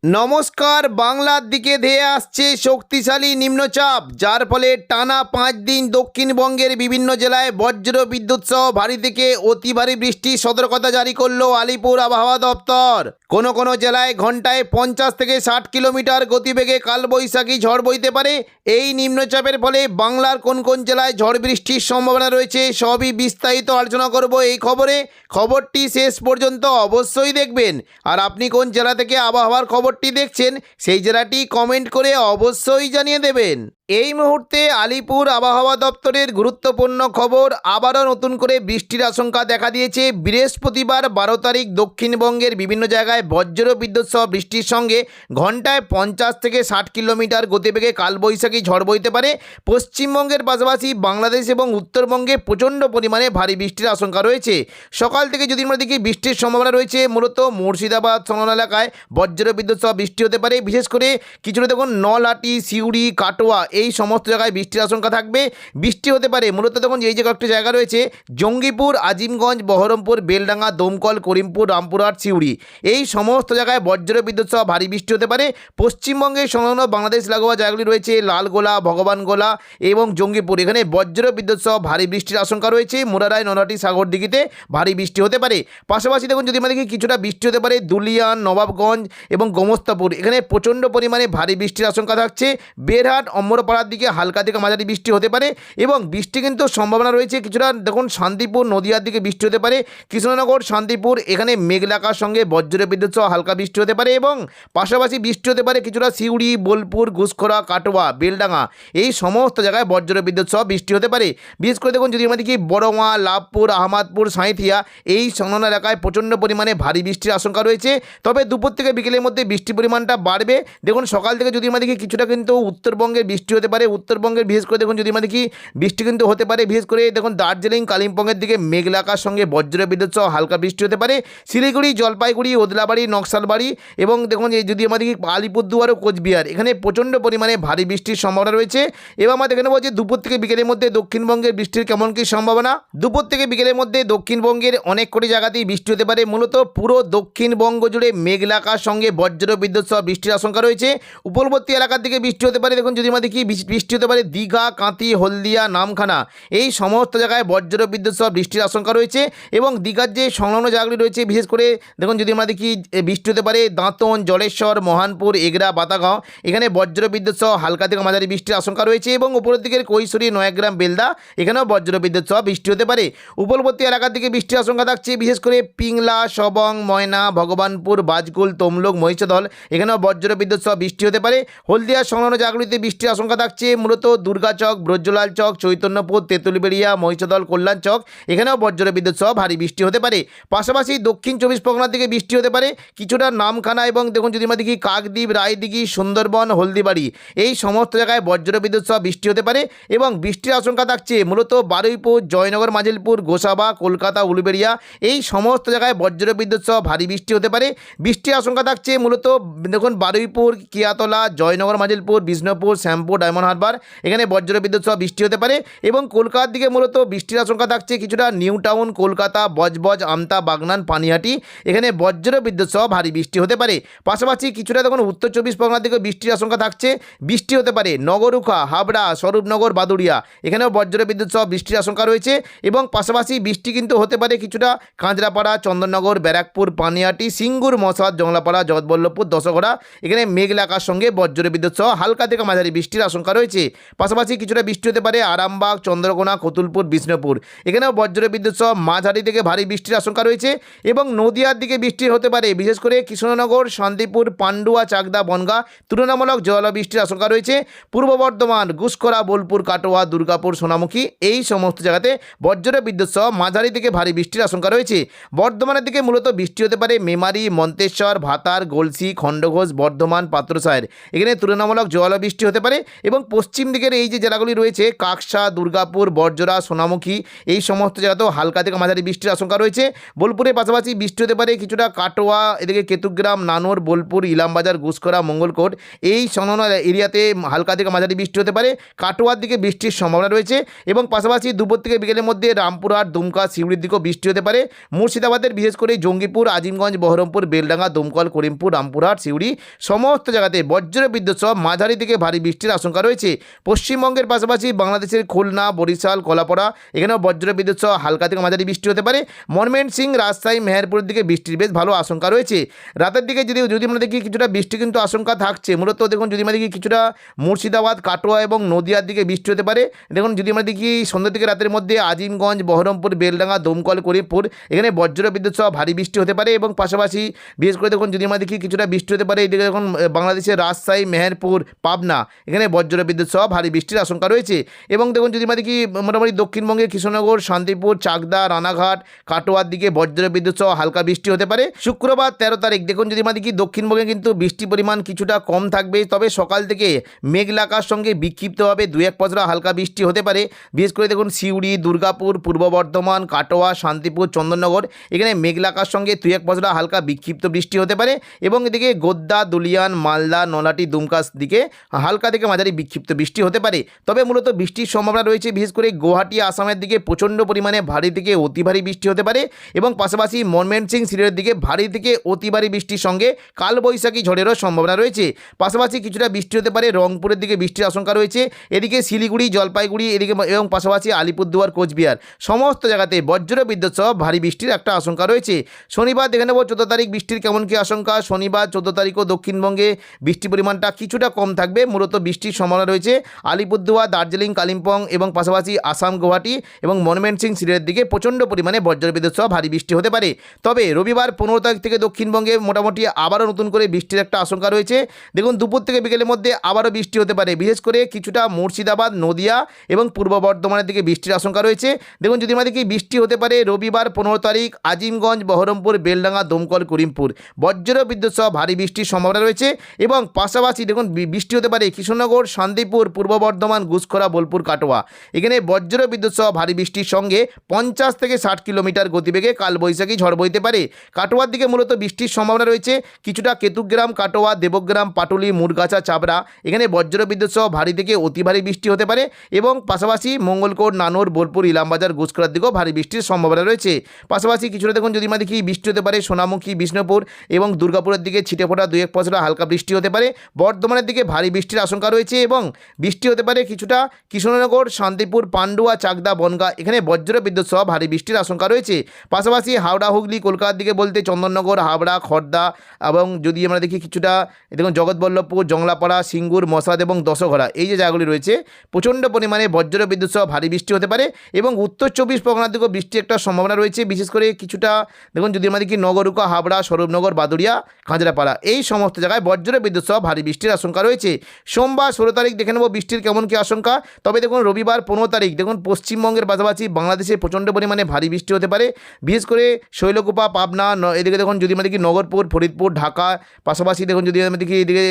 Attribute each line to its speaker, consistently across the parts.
Speaker 1: নমস্কার। বাংলার দিকে ধেয়ে আসছে শক্তিশালী নিম্নচাপ, যার ফলে টানা 5 দিন দক্ষিণবঙ্গের বিভিন্ন জেলায় বজ্র বিদ্যুৎ সহ ভারী থেকে অতি ভারী বৃষ্টির সতর্কতা জারি করলো আলিপুর আবহাওয়া দপ্তর। কোনো জেলায় ঘন্টায় 50 থেকে 60 কিলোমিটার গতিবেগে কালবৈশাখী ঝড় বইতে পারে। এই নিম্নচাপের ফলে বাংলার কোন জেলায় ঝড় বৃষ্টির সম্ভাবনা রয়েছে সবই বিস্তারিত আলোচনা করব এই খবরটি শেষ পর্যন্ত অবশ্যই দেখবেন। আর আপনি কোন জেলা থেকে আবহাওয়ার খবরটি দেখছেন সেই জেলাটি কমেন্ট করে অবশ্যই জানিয়ে দেবেন। এই মুহূর্তে আলিপুর আবহাওয়া দপ্তরের গুরুত্বপূর্ণ খবর। আবারও নতুন করে বৃষ্টির আশঙ্কা দেখা দিয়েছে। বৃহস্পতিবার 12 তারিখ দক্ষিণবঙ্গের বিভিন্ন জায়গায় বজ্র বিদ্যুৎ সহ বৃষ্টির সঙ্গে ঘন্টায় 50 থেকে 60 কিলোমিটার গতিবেগে কালবৈশাখী ঝড় বইতে পারে। পশ্চিমবঙ্গের পাশাপাশি বাংলাদেশ এবং উত্তরবঙ্গে প্রচণ্ড পরিমাণে ভারী বৃষ্টির আশঙ্কা রয়েছে। সকাল থেকে যদি আমরা দেখি বৃষ্টির সম্ভাবনা রয়েছে মূলত মুর্শিদাবাদ সংলগ্ন এলাকায় বজ্র বিদ্যুৎ সহ বৃষ্টি হতে পারে। বিশেষ করে কিছুটা দেখুন নলহাটি, সিউড়ি, কাটোয়া এই সমস্ত জায়গায় বৃষ্টির আশঙ্কা থাকবে। বৃষ্টি হতে পারে মূলত দেখুন এই যে কয়েকটি জায়গা রয়েছে জঙ্গিপুর, আজিমগঞ্জ, বহরমপুর, বেলডাঙ্গা, দমকল, করিমপুর, রামপুরহাট, সিউড়ি এই সমস্ত জায়গায় বজ্র বিদ্যুৎ সহ ভারী বৃষ্টি হতে পারে। পশ্চিমবঙ্গের সংলগ্ন বাংলাদেশ লাগোয়া জায়গাগুলি রয়েছে লালগোলা, ভগবানগোলা এবং জঙ্গিপুর, এখানে বজ্র বিদ্যুৎ সহ ভারী বৃষ্টির আশঙ্কা রয়েছে। মুরারায়, নলহাটি, সাগরদিঘিতে ভারী বৃষ্টি হতে পারে। পাশাপাশি দেখুন যদি আমরা দেখি কিছুটা বৃষ্টি হতে পারে দুলিয়ান, নবাবগঞ্জ এবং গোমস্তাপুর, এখানে প্রচণ্ড পরিমাণে ভারী বৃষ্টির আশঙ্কা থাকছে। বেরহাট, অম্বরপাড়ার দিকে হালকা থেকে মাঝারি বৃষ্টি হতে পারে এবং বৃষ্টি কিন্তু সম্ভাবনা রয়েছে কিছুটা দেখুন শান্তিপুর, নদিয়ার দিকে বৃষ্টি হতে পারে। কৃষ্ণনগর, শান্তিপুর এখানে মেঘলাকার সঙ্গে বজ্র বিদ্যুৎ সহ হালকা বৃষ্টি হতে পারে এবং পাশাপাশি বৃষ্টি হতে পারে কিছুটা সিউড়ি, বোলপুর, ঘুষখোরা, কাটোয়া, বেলডাঙ্গা এই সমস্ত জায়গায় বজ্র বিদ্যুৎ সহ বৃষ্টি হতে পারে। বিশেষ করে দেখুন যদি আমরা দেখি বড়মা, লাভপুর, আহমদপুর, সাঁইথিয়া এই সংলগ্ন এলাকায় প্রচণ্ড পরিমাণে ভারী বৃষ্টির আশঙ্কা রয়েছে। তবে দুপুর থেকে বিকেলের মধ্যে বৃষ্টির পরিমাণটা বাড়বে। দেখুন সকাল থেকে যদি আমরা দেখি কিছুটা কিন্তু উত্তরবঙ্গের বৃষ্টি হতে পারে। উত্তরবঙ্গের বিশেষ করে দেখুন যদি আমরা দেখি বৃষ্টি কিন্তু হতে পারে। বিশেষ করে দেখুন দার্জিলিং, কালিম্পংয়ের দিকে মেঘলাকার সঙ্গে বজ্র বিদ্যুৎ সহ হালকা বৃষ্টি হতে পারে। শিলিগুড়ি, জলপাইগুড়ি, ওদলাবাড়ি, নকশালবাড়ি এবং দেখুন এই যদি আমরা দেখি আলিপুরদুয়ার ও কোচবিহার এখানে প্রচণ্ড পরিমাণে ভারী বৃষ্টির সম্ভাবনা রয়েছে। এবং আমরা দেখে নেব যে দুপুর থেকে বিকেলের মধ্যে দক্ষিণবঙ্গের বৃষ্টির কেমন কী সম্ভাবনা। দুপুর থেকে বিকেলের মধ্যে দক্ষিণবঙ্গের অনেক কটি জায়গাতেই বৃষ্টি হতে পারে। মূলত পুরো দক্ষিণবঙ্গ জুড়ে মেঘলাকার সঙ্গে বজ্র বিদ্যুৎ সহ বৃষ্টির আশঙ্কা রয়েছে। উপকূলবর্তী এলাকার দিকে বৃষ্টি হতে পারে। দেখুন যদি আমরা দেখি বৃষ্টি হতে পারে দীঘা, কাঁথি, হলদিয়া, নামখানা এই সমস্ত জায়গায় বজ্র বিদ্যুৎ সহ বৃষ্টির আশঙ্কা রয়েছে। এবং দীঘার যে সংলগ্ন জায়গাগুলি রয়েছে বিশেষ করে দেখুন যদি আমরা দেখি বৃষ্টি হতে পারে দাঁতন, জলেশ্বর, মহানপুর, এগরা, বাতাগাঁও এখানে বজ্র বিদ্যুৎ সহ হালকা থেকে মাঝারি বৃষ্টির আশঙ্কা রয়েছে। এবং উপরের দিকের কৈশোরী, নয়াগ্রাম, বেলদা এখানেও বজ্র বিদ্যুৎ সহ বৃষ্টি হতে পারে। উপকূলবর্তী এলাকার দিকে বৃষ্টির আশঙ্কা থাকছে বিশেষ করে পিংলা, সবং, ময়না, ভগবানপুর, বাজকুল, তমলুক, মহিষাদল এখানেও বজ্র বিদ্যুৎ সহ বৃষ্টি হতে পারে। হলদিয়ার সংলগ্ন জায়গাগুলিতে বৃষ্টির আশঙ্কা থাকছে মূলত দুর্গাচক, ব্রজলাল চক, চৈতন্যপুর, তেঁতুলবেড়িয়া, মহিষাদল, কল্যাণ চক এখানেও বজ্র বিদ্যুৎ সহ ভারী বৃষ্টি হতে পারে। পাশাপাশি দক্ষিণ 24 পরগনার দিকে বৃষ্টি হতে পারে কিছুটা নামখানা এবং দেখুন যদি আমরা দেখি কাকদ্বীপ, রায়দিঘি, সুন্দরবন, হলদিবাড়ি এই সমস্ত জায়গায় বজ্র বিদ্যুৎ সহ বৃষ্টি হতে পারে। এবং বৃষ্টির আশঙ্কা থাকছে মূলত বারুইপুর, জয়নগর, মাজিলপুর, গোসাবা, কলকাতা, উলুবেড়িয়া এই সমস্ত জায়গায় বজ্র বিদ্যুৎ সহ ভারী বৃষ্টি হতে পারে। বৃষ্টির আশঙ্কা থাকছে মূলত দেখুন বারুইপুর, কিয়াতলা, জয়নগর, মাজিলপুর, বিষ্ণুপুর, শ্যামপুর, ডায়মন্ড হারবার এখানে বজ্র বিদ্যুৎ সহ বৃষ্টি হতে পারে। এবং কলকাতার দিকে মূলত বৃষ্টির আশঙ্কা থাকছে কিছুটা নিউ টাউন, কলকাতা, বজবজ, আমতা, বাগনান, পানিহাটি এখানে বজ্র বিদ্যুৎ সহ ভারী বৃষ্টি হতে পারে। পাশাপাশি কিছুটা দেখুন উত্তর 24 পরগনার দিকে বৃষ্টির আশঙ্কা থাকছে। বৃষ্টি হতে পারে নগরুখা, হাবড়া, স্বরূপনগর, বাদুড়িয়া এখানেও বজ্র বিদ্যুৎ সহ বৃষ্টির আশঙ্কা রয়েছে। এবং পাশাপাশি বৃষ্টি কিন্তু হতে পারে কিছুটা কাঁচরাপাড়া, চন্দননগর, ব্যারাকপুর, পানিহাটি, সিঙ্গুর, মশাদ, জংলাপাড়া, জগৎবল্লভপুর, দশগড়া এখানে মেঘলাকার সঙ্গে বজ্র বিদ্যুৎ সহ হালকা থেকে মাঝারি বৃষ্টির আশঙ্কা রয়েছে। পাশাপাশি কিছুটা বৃষ্টি হতে পারে আরামবাগ, চন্দ্রকোনা, কতুলপুর, বিষ্ণুপুর এখানেও বজ্র বিদ্যুৎ সহ মাঝারি থেকে ভারী বৃষ্টির আশঙ্কা রয়েছে। এবং নদিয়ার দিকে বৃষ্টি হতে পারে বিশেষ করে কৃষ্ণনগর, শান্তিপুর, পান্ডুয়া, চাকদা, বনগাঁ তুলনামূলক জল বৃষ্টির আশঙ্কা রয়েছে। পূর্ব বর্ধমান, ঘুষখোরা, বোলপুর, কাটোয়া, দুর্গাপুর, সোনামুখী এই সমস্ত জায়গাতে বজ্র বিদ্যুৎ সহ মাঝারি থেকে ভারী বৃষ্টির আশঙ্কা রয়েছে। বর্ধমানের দিকে মূলত বৃষ্টি হতে পারে মেমারি, মন্তেশ্বর, ভাতার, গলসি, খণ্ডঘোষ, বর্ধমান, পাত্রসায়ের এখানে তুলনামূলক জল বৃষ্টি হতে পারে। এবং পশ্চিম দিকের এই যে জেলাগুলি রয়েছে কাকসা, দুর্গাপুর, বড়জোড়া, সোনামুখী এই সমস্ত জায়গাতেও হালকা থেকে মাঝারি বৃষ্টির আশঙ্কা রয়েছে। বোলপুরের পাশাপাশি বৃষ্টি হতে পারে কিছুটা কাটোয়া, এদিকে কেতুগ্রাম, নানোর, বোলপুর, ইলামবাজার, ঘুষকরা, মঙ্গলকোট এই সংলগ্ন এরিয়াতে হালকা থেকে মাঝারি বৃষ্টি হতে পারে। কাটোয়ার দিকে বৃষ্টির সম্ভাবনা রয়েছে এবং পাশাপাশি দুপুর থেকে বিকেলের মধ্যে রামপুরহাট, দুমকা, সিউড়ির দিকেও বৃষ্টি হতে পারে। মুর্শিদাবাদের বিশেষ করে জঙ্গিপুর, আজিমগঞ্জ, বহরমপুর, বেলডাঙ্গা, দমকল, করিমপুর, রামপুরহাট, সিউড়ি সমস্ত জায়গাতে বজ্র বিদ্যুৎ সহ মাঝারি থেকে ভারী বৃষ্টির আশঙ্কা রয়েছে। পশ্চিমবঙ্গের পাশাপাশি বাংলাদেশের খুলনা, বরিশাল, কলাপাড়া এখানেও বজ্র বিদ্যুৎ সহ হালকা থেকে মাঝারি বৃষ্টি হতে পারে। ময়মনসিংহ, রাজশাহী, মেহেরপুরের দিকে বৃষ্টির বেশ ভালো আশঙ্কা রয়েছে। রাতের দিকে যদি আমরা দেখি কিছুটা বৃষ্টি কিন্তু আশঙ্কা থাকছে। মূলত দেখুন যদি আমরা দেখি কিছুটা মুর্শিদাবাদ, কাটোয়া এবং নদিয়ার দিকে বৃষ্টি হতে পারে। দেখুন যদি আমরা দেখি সন্ধ্যা থেকে রাতের মধ্যে আজিমগঞ্জ, বহরমপুর, বেলডাঙ্গা, দমকল, করিমপুর এখানে বজ্র বিদ্যুৎ সহ ভারী বৃষ্টি হতে পারে এবং পাশাপাশি বিশেষ করে দেখুন যদি আমরা দেখি কিছুটা বৃষ্টি হতে পারে এদিকে দেখুন বাংলাদেশের রাজশাহী, মেহেরপুর, পাবনা এখানে বজ্র বিদ্যুৎ সহ ভারী বৃষ্টির আশঙ্কা রয়েছে। এবং দেখুন যদি আমরা দেখি মোটামুটি দক্ষিণবঙ্গের কৃষ্ণনগর, শান্তিপুর, চাকদা, রানাঘাট, কাটোয়ার দিকে বজ্র বিদ্যুৎ সহ হালকা বৃষ্টি হতে পারে। শুক্রবার 13 তারিখ দেখুন যদি আমরা দেখি দক্ষিণবঙ্গে কিন্তু বৃষ্টির পরিমাণ কিছুটা কম থাকবে, তবে সকাল থেকে মেঘলা আকাশ সঙ্গে বিক্ষিপ্তভাবে 2-1 পশলা হালকা বৃষ্টি হতে পারে। বিশেষ করে দেখুন সিউড়ি, দুর্গাপুর, পূর্ব বর্ধমান, কাটোয়া, শান্তিপুর, চন্দননগর এখানে মেঘলা আকাশ সঙ্গে 2-1 পশলা হালকা বিক্ষিপ্ত বৃষ্টি হতে পারে এবং এদিকে গোদ্দা, দুলিয়ান, মালদা, নলাটি, দুমকাস দিকে হালকা থেকে মাঝারি বিক্ষিপ্ত বৃষ্টি হতে পারে। তবে মূলত বৃষ্টির সম্ভাবনা রয়েছে বিশেষ করে গুয়াহাটি, আসামের দিকে প্রচণ্ড পরিমাণে ভারী থেকে অতি ভারী বৃষ্টি হতে পারে এবং পাশাপাশি ময়মনসিংহ, সিলেটের দিকে ভারী থেকে অতি ভারী বৃষ্টির সঙ্গে কালবৈশাখী ঝড়েরও সম্ভাবনা রয়েছে। পাশাপাশি কিছুটা বৃষ্টি হতে পারে রংপুরের দিকে বৃষ্টির আশঙ্কা রয়েছে। এদিকে শিলিগুড়ি, জলপাইগুড়ি এদিকে এবং পাশাপাশি আলিপুরদুয়ার, কোচবিহার সমস্ত জায়গাতে বজ্র বিদ্যুৎ সহ ভারী বৃষ্টির একটা আশঙ্কা রয়েছে। শনিবার দেখে নেব 14 তারিখ বৃষ্টির কেমন কী আশঙ্কা। শনিবার 14 তারিখও দক্ষিণবঙ্গে বৃষ্টির পরিমাণটা কিছুটা কম থাকবে। মূলত বৃষ্টির সম্ভাবনা রয়েছে আলিপুরদুয়ার, দার্জিলিং, কালিম্পং এবং পাশাপাশি আসাম, গুয়াহাটি এবং ময়মনসিংহ, সিলেটের দিকে প্রচণ্ড পরিমাণে বজ্র বিদ্যুৎ সহ ভারী বৃষ্টি হতে পারে। তবে রবিবার 15 তারিখ থেকে দক্ষিণবঙ্গে মোটামুটি আবারও নতুন করে বৃষ্টির একটা আশঙ্কা রয়েছে। দেখুন দুপুর থেকে বিকেলের মধ্যে আবারও বৃষ্টি হতে পারে। বিশেষ করে কিছুটা মুর্শিদাবাদ, নদিয়া এবং পূর্ব বর্ধমানের দিকে বৃষ্টির আশঙ্কা রয়েছে। দেখুন যদি আমাদের কি বৃষ্টি হতে পারে রবিবার 15 তারিখ আজিমগঞ্জ, বহরমপুর, বেলডাঙ্গা, দমকল, করিমপুর বজ্র বিদ্যুৎ সহ ভারী বৃষ্টির সম্ভাবনা রয়েছে এবং পাশাপাশি দেখুন বৃষ্টি হতে পারে কৃষ্ণনগর, শান্তিপুর, পূর্ব বর্ধমান, ঘুষকরা, বোলপুর, কাটোয়া এখানে বজ্র বিদ্যুৎ সহ ভারী বৃষ্টির সঙ্গে 50 থেকে 60 কিলোমিটার গতিবেগে কালবৈশাখী ঝড় বইতে পারে। কাটোয়ার দিকে মূলত বৃষ্টির সম্ভাবনা রয়েছে কিছুটা কেতুগ্রাম, কাটোয়া, দেবগ্রাম, পাটুলি, মুরগাছা, চাবড়া এখানে বজ্র বিদ্যুৎ সহ ভারী থেকে অতি ভারী বৃষ্টি হতে পারে এবং পাশাপাশি মঙ্গলকোট, নানোর, বোলপুর, ইলামবাজার, ঘুষকরার দিকেও ভারী বৃষ্টির সম্ভাবনা রয়েছে। পাশাপাশি কিছুটা দেখুন যদি আমরা দেখি বৃষ্টি হতে পারে সোনামুখী, বিষ্ণুপুর এবং দুর্গাপুরের দিকে ছিটেফোঁটা 2-1 পশলা হালকা বৃষ্টি হতে পারে। বর্ধমানের দিকে ভারী বৃষ্টির আশঙ্কা রয়েছে এবং বৃষ্টি হতে পারে কিছুটা কৃষ্ণনগর, শান্তিপুর, পান্ডুয়া, চাকদা, বনগাঁ এখানে বজ্র বিদ্যুৎ সহ ভারী বৃষ্টির আশঙ্কা রয়েছে। পাশাপাশি হাওড়া, হুগলি, কলকাতার দিকে বলতে চন্দননগর, হাবড়া, খড়দা এবং যদি আমরা দেখি কিছুটা দেখুন জগৎবল্লভপুর, জংলাপাড়া, সিঙ্গুর, মশাদ এবং দশঘরা এই যে জায়গাগুলি রয়েছে প্রচণ্ড পরিমাণে বজ্র বিদ্যুৎ সহ ভারী বৃষ্টি হতে পারে এবং উত্তর 24 পরগনার দিকেও বৃষ্টির একটা সম্ভাবনা রয়েছে। বিশেষ করে কিছুটা দেখুন যদি আমরা দেখি নগরুকা, হাবড়া, স্বরূপনগর, বাদুড়িয়া, খাঁজরাপাড়া এই সমস্ত জায়গায় বজ্র বিদ্যুৎ সহ ভারী বৃষ্টির আশঙ্কা রয়েছে। সোমবার 16 তারিখ দেখে নেব বৃষ্টির কেমন কী আশঙ্কা। তবে দেখুন রবিবার 15 তারিখ দেখুন পশ্চিমবঙ্গের পাশাপাশি বাংলাদেশে প্রচণ্ড পরিমাণে ভারী বৃষ্টি হতে পারে। বিশেষ করে শৈলকুপা, পাবনা এদিকে দেখুন যদি আমরা দেখি নগরপুর, ফরিদপুর, ঢাকা পাশাপাশি দেখুন যদি আমরা দেখি এদিকে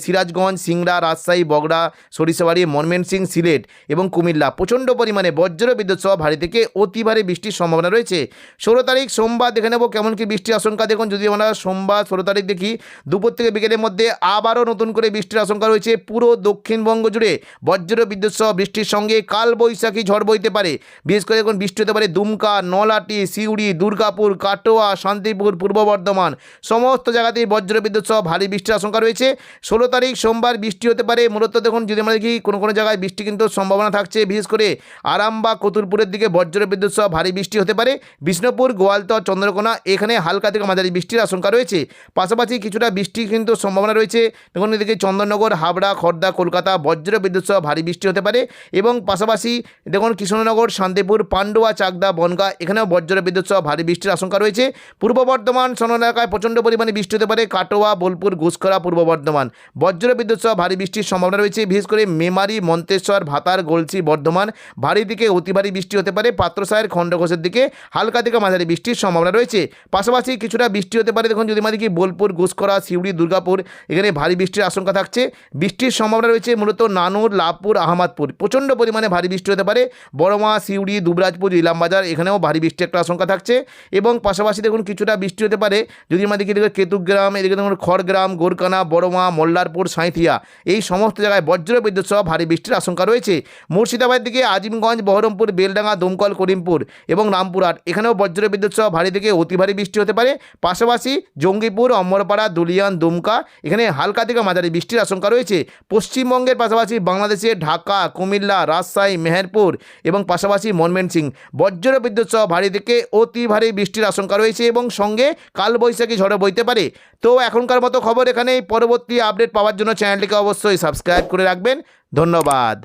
Speaker 1: সিরাজগঞ্জ, সিংড়া, রাজশাহী, বগড়া, সরিষাবাড়ি, ময়মনসিংহ, সিলেট এবং কুমিল্লা প্রচণ্ড পরিমাণে বজ্র বিদ্যুৎ সহ ভারী থেকে অতি ভারী বৃষ্টির সম্ভাবনা রয়েছে। 16 তারিখ সোমবার দেখে নেব কেমন কি বৃষ্টির আশঙ্কা। দেখুন যদি আমরা সোমবার 16 তারিখ দেখি দুপুর থেকে বিকেলের মধ্যে আবারও নতুন করে বৃষ্টির আশঙ্কা রয়েছে। পুরো দক্ষিণবঙ্গ জুড়ে বজ্র বিদ্যুৎ সহ বৃষ্টির সঙ্গে কালবৈশাখী ঝড় বইতে পারে। বিশেষ করে দেখুন বৃষ্টি হতে পারে দুমকা, নলাটি, সিউড়ি, দুর্গাপুর, কাটোয়া, শান্তিপুর, পূর্ব বর্ধমান সমস্ত জায়গাতেই বজ্র বিদ্যুৎ সহ ভারী বৃষ্টির আশঙ্কা রয়েছে। 16 তারিখ সোমবার বৃষ্টি হতে পারে। মূলত দেখুন যদি আমরা দেখি কোনো কোনো জায়গায় বৃষ্টি কিন্তু সম্ভাবনা থাকছে। বিশেষ করে আরামবাগ, কতুলপুরের দিকে বজ্র বিদ্যুৎ সহ ভারী বৃষ্টি হতে পারে। বিষ্ণুপুর, গোয়ালতর, চন্দ্রকোনা এখানে হালকা থেকে মাঝারি বৃষ্টির আশঙ্কা রয়েছে। পাশাপাশি কিছুটা বৃষ্টি কিন্তু সম্ভাবনা রয়েছে দেখুন এদিকে চন্দননগর, হাবড়া, খড়দা, কলকাতা বজ্র বিদ্যুৎ সহ ভারী বৃষ্টি হতে পারে এবং পাশাপাশি দেখুন কৃষ্ণনগর, শান্তিপুর, পান্ডুয়া, চাকদা, বনগাঁ এখানেও বজ্র বিদ্যুৎ সহ ভারী বৃষ্টির আশঙ্কা রয়েছে। পূর্ব বর্ধমান সন এলাকায় প্রচণ্ড পরিমাণে বৃষ্টি হতে পারে। কাটোয়া, বোলপুর, ঘুষকরা, পূর্ব বর্ধমান বজ্র বিদ্যুৎ সহ ভারী বৃষ্টির সম্ভাবনা রয়েছে। বিশেষ করে মেমারি, মন্তেশ্বর, ভাতার, গলসি, বর্ধমান ভারী থেকে অতি ভারী বৃষ্টি হতে পারে। পাত্রসায়ের, খণ্ডঘোষের দিকে হালকা থেকে মাঝারি বৃষ্টির সম্ভাবনা রয়েছে। পাশাপাশি কিছুটা বৃষ্টি হতে পারে দেখুন যদি আমাদের কি বোলপুর, ঘুষকরা, সিউড়ি, দুর্গাপুর এখানে ভারী বৃষ্টির আশঙ্কা থাকছে। বৃষ্টির সম্ভাবনা সম্ভাবনা রয়েছে মূলত নানুর, লাভপুর, আহমদপুর প্রচণ্ড পরিমাণে ভারী বৃষ্টি হতে পারে। বড়মা, সিউড়ি, দুবরাজপুর, ইলামবাজার এখানেও ভারী বৃষ্টির একটা আশঙ্কা থাকছে। এবং পাশাপাশি দেখুন কিছুটা বৃষ্টি হতে পারে যদি আমরা দেখি কেতুগ্রাম, এদিকে দেখুন খড়গ্রাম, গোরকানা, বড়মা, মোল্লারপুর, সাঁইথিয়া এই সমস্ত জায়গায় বজ্র বিদ্যুৎ সহ ভারী বৃষ্টির আশঙ্কা রয়েছে। মুর্শিদাবাদ দিকে আজিমগঞ্জ, বহরমপুর, বেলডাঙ্গা, দমকল, করিমপুর এবং রামপুরহাট এখানেও বজ্র বিদ্যুৎ সহ ভারী থেকে অতি ভারী বৃষ্টি হতে পারে। পাশাপাশি জঙ্গিপুর, অম্বরপাড়া, দুলিয়ান, দুমকা এখানে হালকা থেকে মাঝারি বৃষ্টির আশঙ্কা রয়েছে। পশ্চিমবঙ্গের পাশাপাশি বাংলাদেশে ঢাকা, কুমিল্লা, রাজশাহী, মেহেরপুর এবং পাশাপাশি ময়মনসিংহ বজ্র বিদ্যুৎ সহ ভারী থেকে অতি ভারী বৃষ্টির আশঙ্কা রয়েছে এবং সঙ্গে কালবৈশাখী ঝড়ও বইতে পারে। তো এখনকার মতো খবর এখানেই। পরবর্তী আপডেট পাওয়ার জন্য চ্যানেলটিকে অবশ্যই সাবস্ক্রাইব করে রাখবেন। ধন্যবাদ।